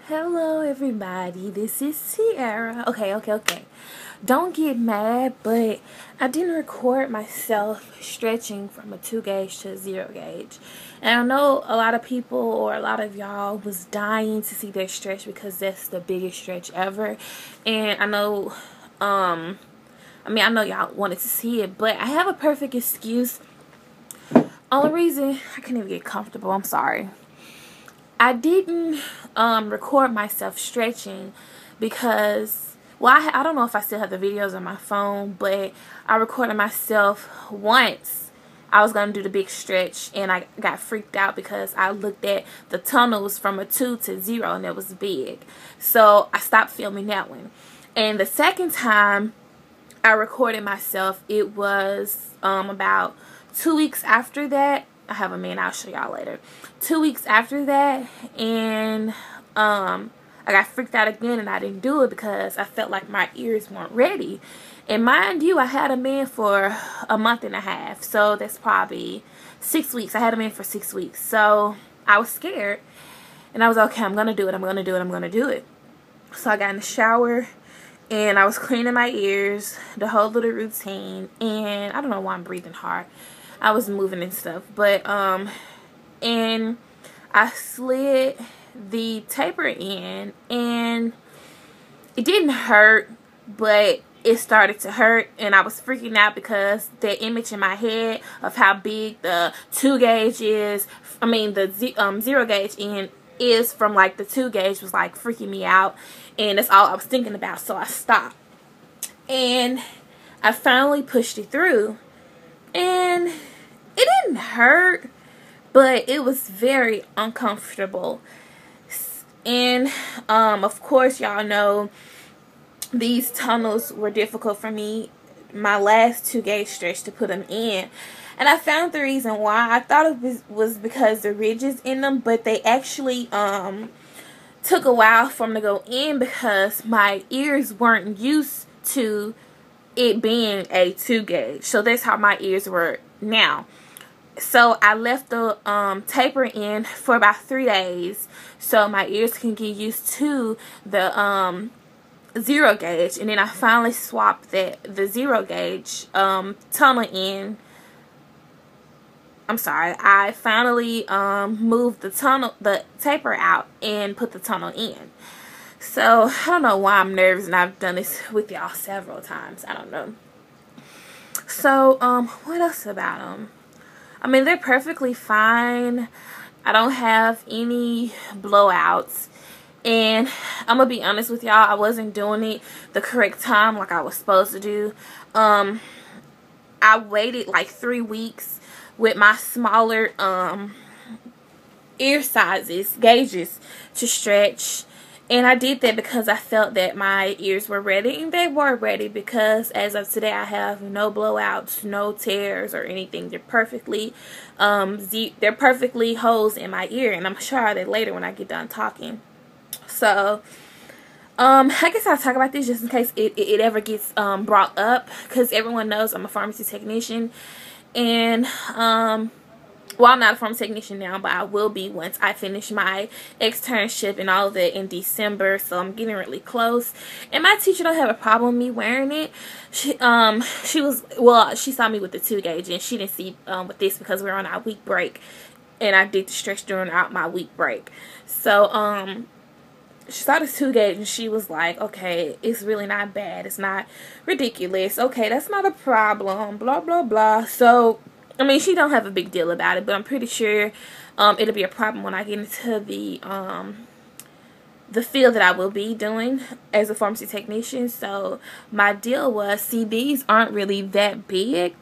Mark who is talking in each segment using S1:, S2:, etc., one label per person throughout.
S1: Hello everybody, this is Sierra. Okay. Don't get mad, but I didn't record myself stretching from a 2 gauge to a 0 gauge. And I know a lot of people or a lot of y'all was dying to see their stretch because that's the biggest stretch ever. And I know, I know y'all wanted to see it, but I have a perfect excuse. Only reason I can't even get comfortable, I'm sorry. I didn't record myself stretching because, well, I don't know if I still have the videos on my phone, but I recorded myself once. I was going to do the big stretch, and I got freaked out because I looked at the tunnels from a 2 to 0, and it was big. So I stopped filming that one. And the second time I recorded myself, it was about 2 weeks after that. I have a man, I'll show y'all later. 2 weeks after that, and I got freaked out again, and I didn't do it because I felt like my ears weren't ready. And mind you, I had a man for a month and a half, so that's probably 6 weeks. I had him in for 6 weeks, so I was scared, and I was okay. I'm gonna do it. So I got in the shower, and I was cleaning my ears, the whole little routine, and I don't know why I'm breathing hard. I was moving and stuff, but and I slid the taper in, and it didn't hurt, but it started to hurt, and I was freaking out because the image in my head of how big the 2 gauge is, the 0 gauge end is from like the 2 gauge was like freaking me out, and that's all I was thinking about. So I stopped, and I finally pushed it through, and it didn't hurt, but it was very uncomfortable. And of course, y'all know these tunnels were difficult for me, my last 2 gauge stretch, to put them in. And I found the reason why. I thought it was because the ridges in them, but they actually took a while for them to go in because my ears weren't used to it being a 2 gauge. So that's how my ears were now. So I left the taper in for about 3 days so my ears can get used to the 0 gauge, and then I finally swapped the 0 gauge tunnel in. I'm sorry, I finally moved the taper out and put the tunnel in. So I don't know why I'm nervous, and I've done this with y'all several times. I don't know. So what else about them? They're perfectly fine. I don't have any blowouts. And I'm going to be honest with y'all, I wasn't doing it the correct time like I was supposed to do. I waited like 3 weeks with my smaller ear gauges to stretch. And I did that because I felt that my ears were ready, and they were ready because as of today I have no blowouts, no tears or anything. They're perfectly holes in my ear, and I'm sure that later when I get done talking. So I guess I'll talk about this just in case it ever gets brought up, because everyone knows I'm a pharmacy technician, and well, I'm not a pharmacy technician now, but I will be once I finish my externship and all of that in December. So I'm getting really close. And my teacher don't have a problem with me wearing it. She saw me with the 2 gauge, and she didn't see with this because we were on our week break, and I did the stretch during my week break. So she saw the 2 gauge, and she was like, okay, it's really not bad. It's not ridiculous. Okay, that's not a problem. Blah blah blah. So she don't have a big deal about it, but I'm pretty sure it'll be a problem when I get into the field that I will be doing as a pharmacy technician. So my deal was, see, these aren't really that big,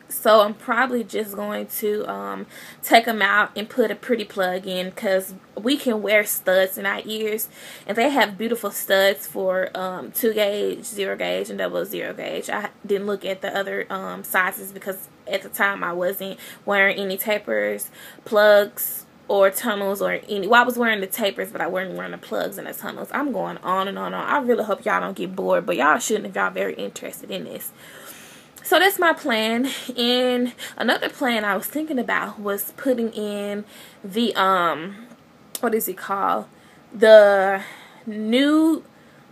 S1: so I'm probably just going to take them out and put a pretty plug in, because we can wear studs in our ears, and they have beautiful studs for 2 gauge, 0 gauge, and 0 gauge. I didn't look at the other sizes because at the time I wasn't wearing any tapers, plugs, or tunnels, or any. Well, I was wearing the tapers, but I wasn't wearing the plugs and the tunnels. I'm going on and on and on. I really hope y'all don't get bored, but y'all shouldn't if y'all very interested in this. So that's my plan. And another plan I was thinking about was putting in the what is it called? the nude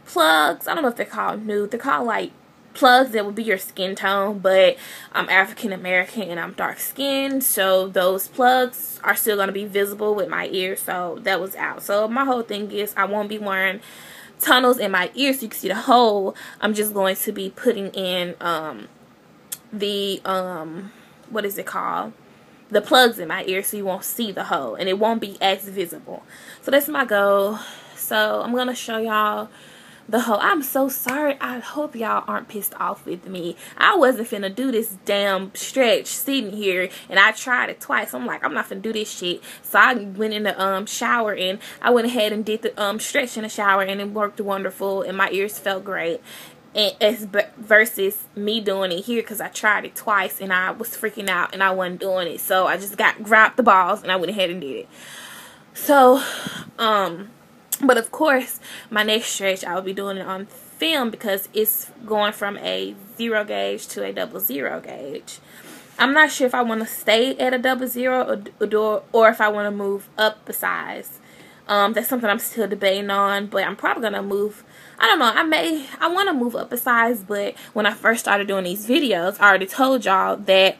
S1: plugs. I don't know if they're called nude. They're called like plugs that would be your skin tone, but I'm African American and I'm dark skinned, so those plugs are still going to be visible with my ears, so that was out. So my whole thing is I won't be wearing tunnels in my ears so you can see the hole. I'm just going to be putting in the what is it called, the plugs in my ear, so you won't see the hole and it won't be as visible. So that's my goal. So I'm gonna show y'all the hole. I'm so sorry. I hope y'all aren't pissed off with me. I wasn't finna do this damn stretch sitting here, and I tried it twice. I'm like, I'm not finna do this shit. So I went in the shower, and I went ahead and did the stretch in the shower, and it worked wonderful, and my ears felt great. And as versus me doing it here, because I tried it twice and I was freaking out and I wasn't doing it. So I just grabbed the balls and I went ahead and did it. So but of course my next stretch I will be doing it on film because it's going from a 0 gauge to a 00 gauge. I'm not sure if I want to stay at a 00 or if I want to move up a size. That's something I'm still debating on, but I'm probably gonna move. I don't know. I want to move up a size, but when I first started doing these videos, I already told y'all that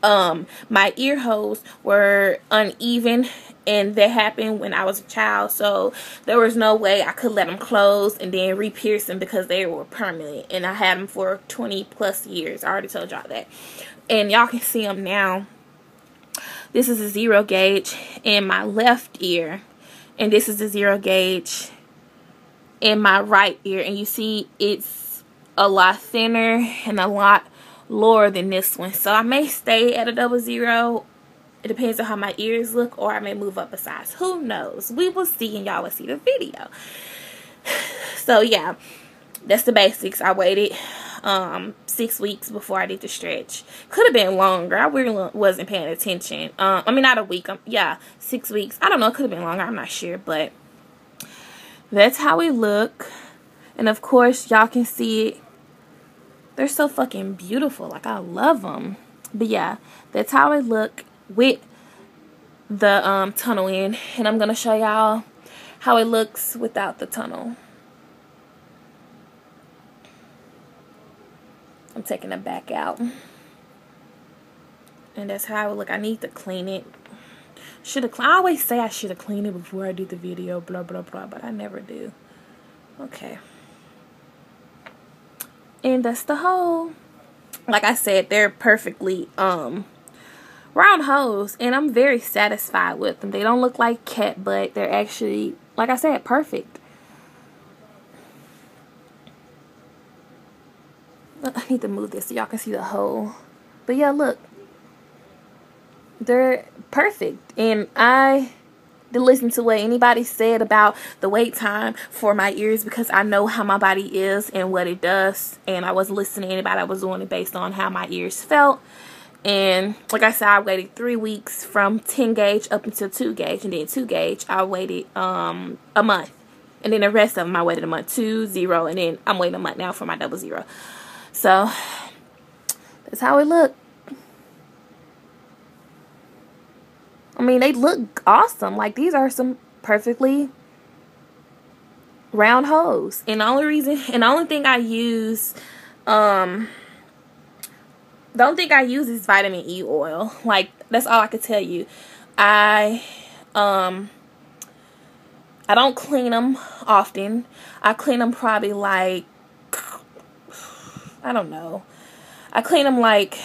S1: my ear holes were uneven, and that happened when I was a child. So there was no way I could let them close and then re-pierce them because they were permanent, and I had them for 20 plus years. I already told y'all that, and y'all can see them now. This is a 0 gauge in my left ear, and this is the 0 gauge in my right ear, and you see it's a lot thinner and a lot lower than this one. So I may stay at a 00. It depends on how my ears look, or I may move up a size. Who knows? We will see, and y'all will see the video. So yeah, that's the basics. I waited 6 weeks before I did the stretch. Could have been longer. I really wasn't paying attention. I mean, not a week. Yeah, 6 weeks. I don't know. It could have been longer. I'm not sure, but that's how we look. And of course, y'all can see it. They're so fucking beautiful. Like, I love them. But yeah, that's how I look with the tunnel in. And I'm going to show y'all how it looks without the tunnel. I'm taking it back out. And that's how I would look. I need to clean it. I always say I should have cleaned it before I do the video, blah, blah, blah, but I never do. Okay. And that's the hole. Like I said, they're perfectly round holes, and I'm very satisfied with them. They don't look like cat butt. They're actually, like I said, perfect. I need to move this so y'all can see the hole. But yeah, look. They're perfect. And I didn't listen to what anybody said about the wait time for my ears because I know how my body is and what it does. And I wasn't listening to anybody. I was doing it based on how my ears felt. And like I said, I waited 3 weeks from 10 gauge up until 2 gauge. And then 2 gauge, I waited a month. And then the rest of them, I waited a month. 2, 0. And then I'm waiting a month now for my 00. So that's how it looked. I mean, they look awesome. Like, these are some perfectly round holes. And the only thing I use, the only thing I use is vitamin E oil. Like, that's all I could tell you. I don't clean them often. I clean them probably like, I don't know. I clean them like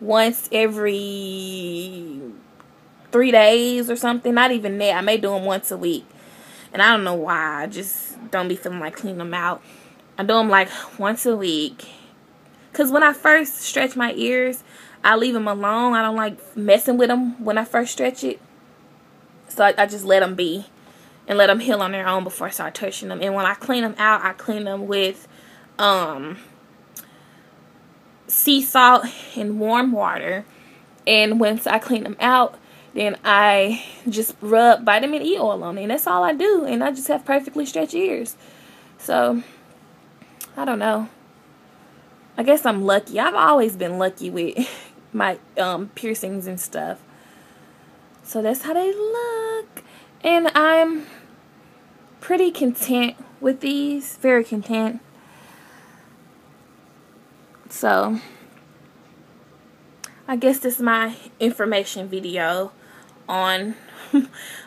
S1: once every 3 days or something. Not even that. I may do them once a week. And I don't know why. I just don't be feeling like cleaning them out. I do them like once a week. Because when I first stretch my ears, I leave them alone. I don't like messing with them when I first stretch it. So I just let them be. And let them heal on their own before I start touching them. And when I clean them out, I clean them with sea salt and warm water. And once I clean them out, then I just rub vitamin E oil on it. And that's all I do. And I just have perfectly stretched ears. So, I don't know. I guess I'm lucky. I've always been lucky with my piercings and stuff. So that's how they look. And I'm pretty content with these, very content. So I guess this is my information video on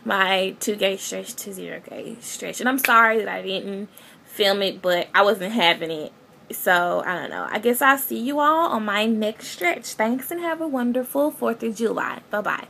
S1: my 2 gauge stretch to 0 gauge stretch. And I'm sorry that I didn't film it, but I wasn't having it. So I don't know. I guess I'll see you all on my next stretch. Thanks and have a wonderful 4th of July. Bye bye.